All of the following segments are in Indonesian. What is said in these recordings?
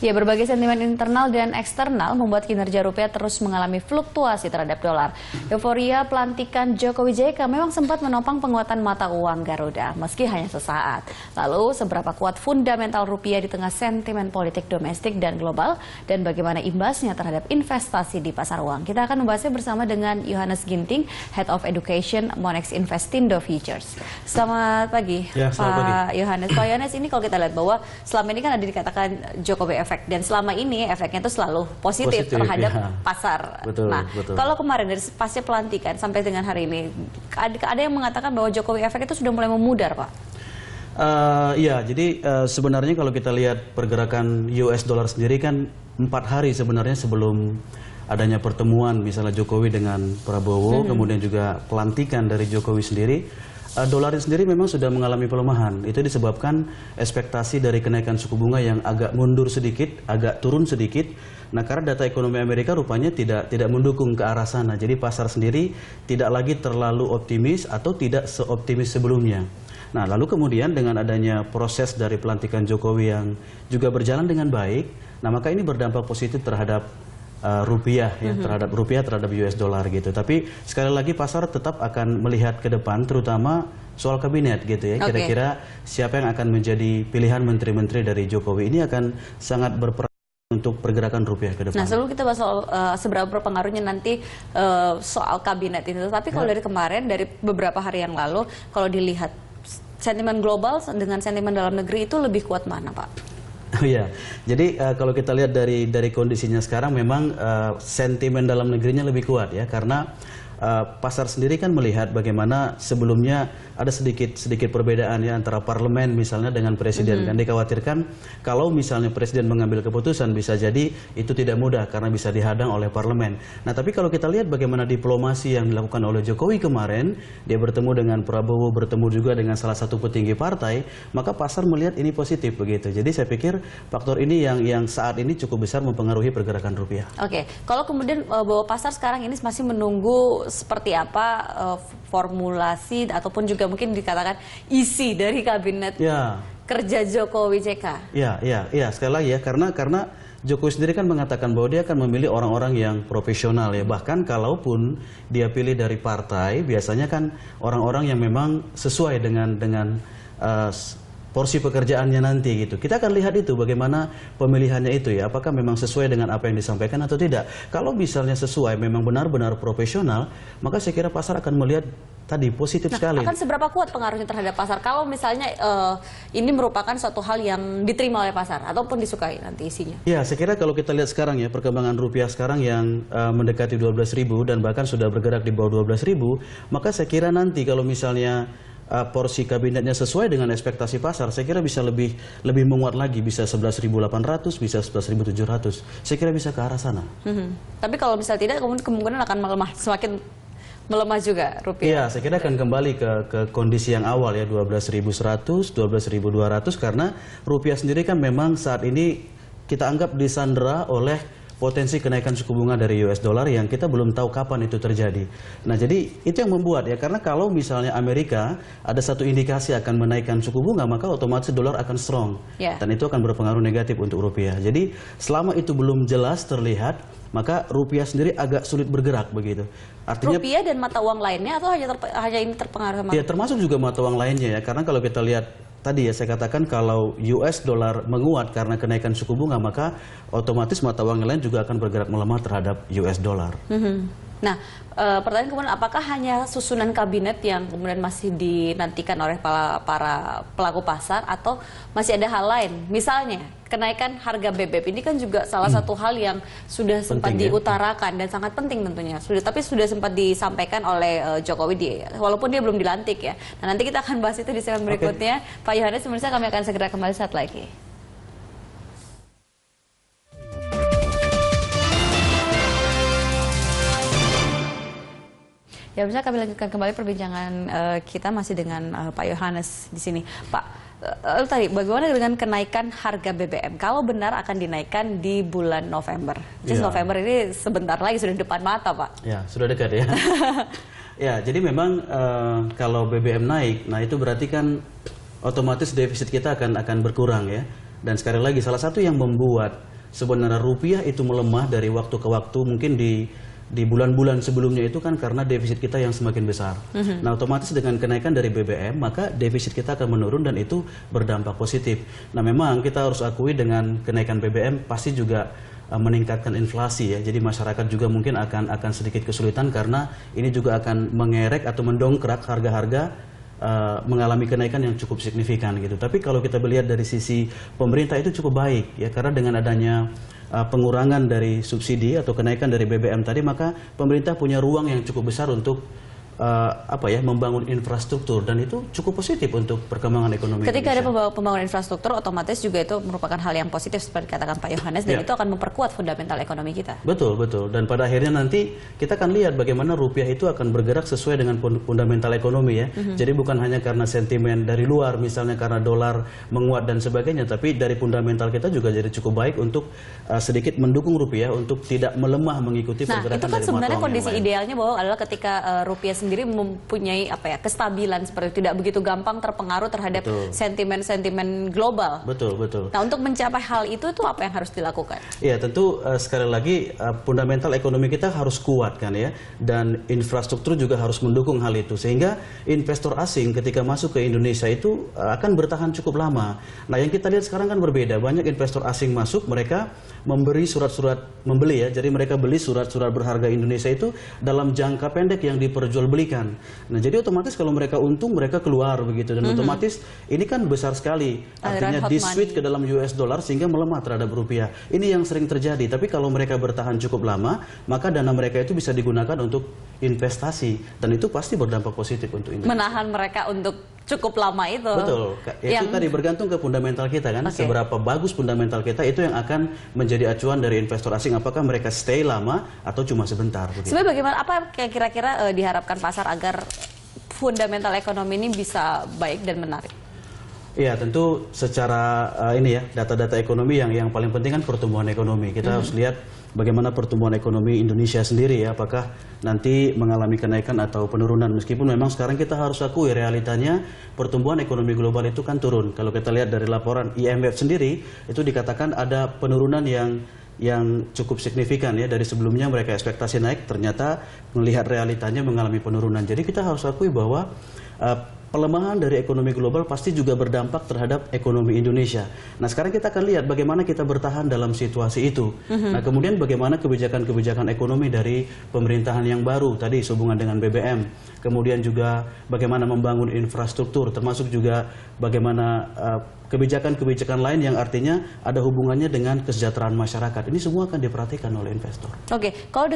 Ya, berbagai sentimen internal dan eksternal membuat kinerja rupiah terus mengalami fluktuasi terhadap dolar. Euforia pelantikan Jokowi JK memang sempat menopang penguatan mata uang Garuda, meski hanya sesaat. Lalu, seberapa kuat fundamental rupiah di tengah sentimen politik domestik dan global, dan bagaimana imbasnya terhadap investasi di pasar uang? Kita akan membahasnya bersama dengan Yohanes Ginting, Head of Education Monex Investindo Futures. Selamat pagi, Pak Yohanes. Pak Yohanes, ini kalau kita lihat bahwa selama ini kan ada dikatakan Jokowi efek, dan selama ini efeknya itu selalu positif terhadap pasar. Betul. Kalau kemarin dari pasca pelantikan sampai dengan hari ini, ada yang mengatakan bahwa Jokowi efek itu sudah mulai memudar, Pak. Ya, jadi sebenarnya kalau kita lihat pergerakan US dollar sendiri kan 4 hari sebenarnya sebelum adanya pertemuan misalnya Jokowi dengan Prabowo, kemudian juga pelantikan dari Jokowi sendiri, dolar sendiri memang sudah mengalami pelemahan. Itu disebabkan ekspektasi dari kenaikan suku bunga yang agak mundur sedikit, agak turun sedikit. Nah, karena data ekonomi Amerika rupanya tidak mendukung ke arah sana. Jadi pasar sendiri tidak lagi terlalu optimis atau tidak seoptimis sebelumnya. Nah, lalu kemudian dengan adanya proses dari pelantikan Jokowi yang juga berjalan dengan baik, nah maka ini berdampak positif terhadap rupiah, ya, terhadap US dollar gitu. Tapi sekali lagi pasar tetap akan melihat ke depan, terutama soal kabinet gitu ya. Kira-kira siapa yang akan menjadi pilihan menteri-menteri dari Jokowi ini akan sangat berperan untuk pergerakan rupiah ke depan. Nah, sebelum kita bahas soal seberapa berpengaruhnya nanti soal kabinet ini, tapi kalau dari kemarin, dari beberapa hari yang lalu, kalau dilihat sentimen global dengan sentimen dalam negeri itu lebih kuat mana, Pak? Iya, jadi kalau kita lihat dari kondisinya sekarang memang sentimen dalam negerinya lebih kuat ya, karena pasar sendiri kan melihat bagaimana sebelumnya ada sedikit perbedaan ya antara parlemen misalnya dengan presiden. Kan dikhawatirkan kalau misalnya presiden mengambil keputusan bisa jadi itu tidak mudah karena bisa dihadang oleh parlemen. Nah, tapi kalau kita lihat bagaimana diplomasi yang dilakukan oleh Jokowi kemarin, dia bertemu dengan Prabowo, bertemu juga dengan salah satu petinggi partai, maka pasar melihat ini positif begitu. Jadi saya pikir faktor ini yang saat ini cukup besar mempengaruhi pergerakan rupiah. Oke, kalau kemudian bahwa pasar sekarang ini masih menunggu seperti apa formulasi ataupun juga mungkin dikatakan isi dari kabinet kerja Jokowi JK. Ya, sekali lagi ya, karena Jokowi sendiri kan mengatakan bahwa dia akan memilih orang-orang yang profesional ya. Bahkan kalaupun dia pilih dari partai, biasanya kan orang-orang yang memang sesuai dengan porsi pekerjaannya nanti gitu. Kita akan lihat itu bagaimana pemilihannya itu ya, apakah memang sesuai dengan apa yang disampaikan atau tidak. Kalau misalnya sesuai, memang benar-benar profesional, maka saya kira pasar akan melihat tadi positif sekali. Akan seberapa kuat pengaruhnya terhadap pasar kalau misalnya ini merupakan suatu hal yang diterima oleh pasar ataupun disukai nanti isinya? Ya, saya kira kalau kita lihat sekarang ya, perkembangan rupiah sekarang yang mendekati 12.000 dan bahkan sudah bergerak di bawah 12.000, maka saya kira nanti kalau misalnya porsi kabinetnya sesuai dengan ekspektasi pasar, saya kira bisa lebih menguat lagi, bisa 11.800, bisa 11.700. Saya kira bisa ke arah sana. Tapi kalau misalnya tidak, kemungkinan akan semakin melemah juga rupiah. Iya, saya kira akan kembali ke kondisi yang awal ya, 12.100, 12.200, karena rupiah sendiri kan memang saat ini kita anggap disandera oleh potensi kenaikan suku bunga dari US dollar yang kita belum tahu kapan itu terjadi. Nah, jadi itu yang membuat ya, karena kalau misalnya Amerika ada satu indikasi akan menaikkan suku bunga, maka otomatis dolar akan strong. Dan itu akan berpengaruh negatif untuk rupiah. Jadi selama itu belum jelas terlihat, maka rupiah sendiri agak sulit bergerak begitu. Artinya rupiah dan mata uang lainnya atau hanya ini terpengaruh sama? Ya, termasuk juga mata uang lainnya ya, karena kalau kita lihat tadi ya, saya katakan kalau US dollar menguat karena kenaikan suku bunga, maka otomatis mata uang yang lain juga akan bergerak melemah terhadap US dollar. Nah, pertanyaan kemudian, apakah hanya susunan kabinet yang kemudian masih dinantikan oleh para pelaku pasar atau masih ada hal lain? Misalnya, kenaikan harga BBM ini kan juga salah satu hal yang sudah sempat diutarakan dan sangat penting tentunya. Tapi sudah sempat disampaikan oleh Jokowi walaupun dia belum dilantik ya. Nah, nanti kita akan bahas itu di segmen berikutnya. Pak Yohanes, pemirsa, kami akan segera kembali saat lagi. Ya, bisa kami lanjutkan kembali perbincangan kita masih dengan Pak Yohanes di sini. Pak, tadi bagaimana dengan kenaikan harga BBM? Kalau benar akan dinaikkan di bulan November. Jadi November ini sebentar lagi, sudah depan mata, Pak. Ya, sudah dekat ya. Ya, jadi memang kalau BBM naik, nah itu berarti kan otomatis defisit kita akan berkurang ya. Dan sekali lagi, salah satu yang membuat sebenarnya rupiah itu melemah dari waktu ke waktu, mungkin di bulan-bulan sebelumnya itu kan karena defisit kita yang semakin besar. Nah, otomatis dengan kenaikan dari BBM, maka defisit kita akan menurun dan itu berdampak positif. Nah, memang kita harus akui dengan kenaikan BBM pasti juga meningkatkan inflasi ya. Jadi masyarakat juga mungkin akan sedikit kesulitan karena ini juga akan mengerek atau mendongkrak harga-harga mengalami kenaikan yang cukup signifikan gitu. Tapi kalau kita melihat dari sisi pemerintah itu cukup baik ya, karena dengan adanya pengurangan dari subsidi atau kenaikan dari BBM tadi, maka pemerintah punya ruang yang cukup besar untuk membangun infrastruktur, dan itu cukup positif untuk perkembangan ekonomi Ketika Indonesia. ada pembangunan infrastruktur, otomatis juga itu merupakan hal yang positif seperti katakan Pak Yohanes, dan itu akan memperkuat fundamental ekonomi kita. Betul, betul. Dan pada akhirnya nanti kita akan lihat bagaimana rupiah itu akan bergerak sesuai dengan fundamental ekonomi ya. Jadi bukan hanya karena sentimen dari luar, misalnya karena dolar menguat dan sebagainya, tapi dari fundamental kita juga jadi cukup baik untuk sedikit mendukung rupiah untuk tidak melemah mengikuti pergerakan dari mata uang yang lain. Nah, itu kan sebenarnya kondisi idealnya bahwa adalah ketika rupiah sendiri mempunyai kestabilan, seperti tidak begitu gampang terpengaruh terhadap sentimen-sentimen global. Betul, betul. Nah, untuk mencapai hal itu apa yang harus dilakukan? Ya, tentu sekali lagi fundamental ekonomi kita harus kuat kan ya, dan infrastruktur juga harus mendukung hal itu, sehingga investor asing ketika masuk ke Indonesia itu akan bertahan cukup lama. Nah, yang kita lihat sekarang kan berbeda, banyak investor asing masuk, mereka memberi surat-surat membeli ya, jadi mereka beli surat-surat berharga Indonesia itu dalam jangka pendek yang diperjualbelikan. Nah, jadi otomatis kalau mereka untung, mereka keluar begitu, dan otomatis ini kan besar sekali, artinya di-switch ke dalam US dollar sehingga melemah terhadap rupiah. Ini yang sering terjadi, tapi kalau mereka bertahan cukup lama, maka dana mereka itu bisa digunakan untuk investasi, dan itu pasti berdampak positif untuk Indonesia. Menahan mereka untuk cukup lama itu. Betul. Itu tadi bergantung ke fundamental kita kan. Seberapa bagus fundamental kita itu yang akan menjadi acuan dari investor asing, apakah mereka stay lama atau cuma sebentar. Sebenarnya bagaimana, apa kira-kira diharapkan pasar agar fundamental ekonomi ini bisa baik dan menarik? Ya, tentu secara data-data ekonomi yang paling penting kan pertumbuhan ekonomi. Kita harus lihat bagaimana pertumbuhan ekonomi Indonesia sendiri ya, apakah nanti mengalami kenaikan atau penurunan. Meskipun memang sekarang kita harus akui realitanya pertumbuhan ekonomi global itu kan turun. Kalau kita lihat dari laporan IMF sendiri, itu dikatakan ada penurunan yang cukup signifikan ya, dari sebelumnya mereka ekspektasi naik, ternyata melihat realitanya mengalami penurunan. Jadi kita harus akui bahwa pelemahan dari ekonomi global pasti juga berdampak terhadap ekonomi Indonesia. Nah, sekarang kita akan lihat bagaimana kita bertahan dalam situasi itu. Nah, kemudian bagaimana kebijakan-kebijakan ekonomi dari pemerintahan yang baru tadi sehubungan dengan BBM. Kemudian juga bagaimana membangun infrastruktur, termasuk juga bagaimana kebijakan-kebijakan lain yang artinya ada hubungannya dengan kesejahteraan masyarakat. Ini semua akan diperhatikan oleh investor. Oke, kalau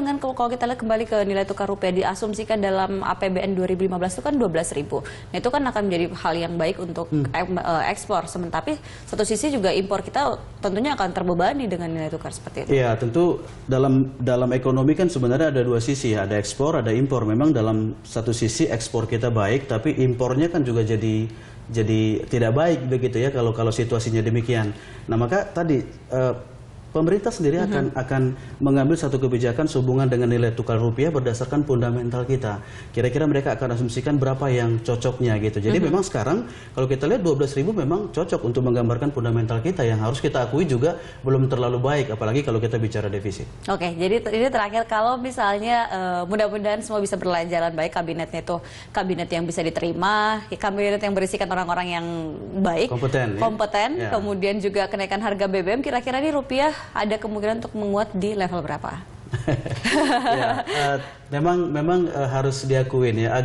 kita lihat kembali ke nilai tukar rupiah, diasumsikan dalam APBN 2015 itu kan 12.000. Nah, itu kan akan menjadi hal yang baik untuk ekspor. Tapi satu sisi juga impor kita tentunya akan terbebani dengan nilai tukar seperti itu. Iya, tentu dalam ekonomi kan sebenarnya ada dua sisi ya, ada ekspor, ada impor. Memang dalam satu sisi ekspor kita baik, tapi impornya kan juga jadi tidak baik begitu ya kalau situasinya demikian. Nah, maka tadi pemerintah sendiri akan mengambil satu kebijakan sehubungan dengan nilai tukar rupiah berdasarkan fundamental kita. Kira-kira mereka akan asumsikan berapa yang cocoknya gitu. Jadi memang sekarang kalau kita lihat 12.000 memang cocok untuk menggambarkan fundamental kita, yang harus kita akui juga belum terlalu baik, apalagi kalau kita bicara defisit. Oke, jadi ini terakhir, kalau misalnya mudah-mudahan semua bisa berjalan baik, kabinetnya itu kabinet yang bisa diterima, kabinet yang berisikan orang-orang yang baik, kompeten, ya. Kemudian juga kenaikan harga BBM, kira-kira ini rupiah ada kemungkinan untuk menguat di level berapa? Ya, memang harus diakuin ya,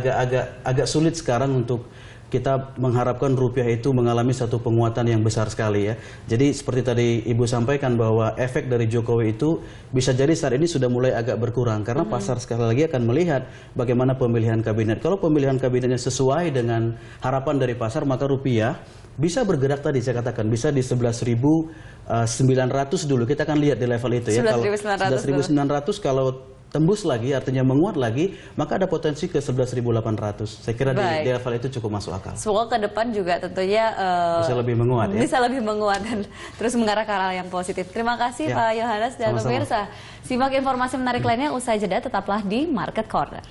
agak sulit sekarang untuk kita mengharapkan rupiah itu mengalami satu penguatan yang besar sekali ya. Jadi seperti tadi Ibu sampaikan bahwa efek dari Jokowi itu bisa jadi saat ini sudah mulai agak berkurang, karena pasar sekali lagi akan melihat bagaimana pemilihan kabinet. Kalau pemilihan kabinetnya sesuai dengan harapan dari pasar, maka rupiah bisa bergerak tadi saya katakan, bisa di 11.900 dulu. Kita akan lihat di level itu ya. 11.900 kalau tembus lagi, artinya menguat lagi, maka ada potensi ke 11.800. Saya kira di level itu cukup masuk akal. Semoga ke depan juga tentunya bisa lebih menguat ya. Bisa lebih menguat dan terus mengarah ke arah yang positif. Terima kasih Pak Yohanes dan pemirsa. Simak informasi menarik lainnya usai jeda, tetaplah di Market Corner.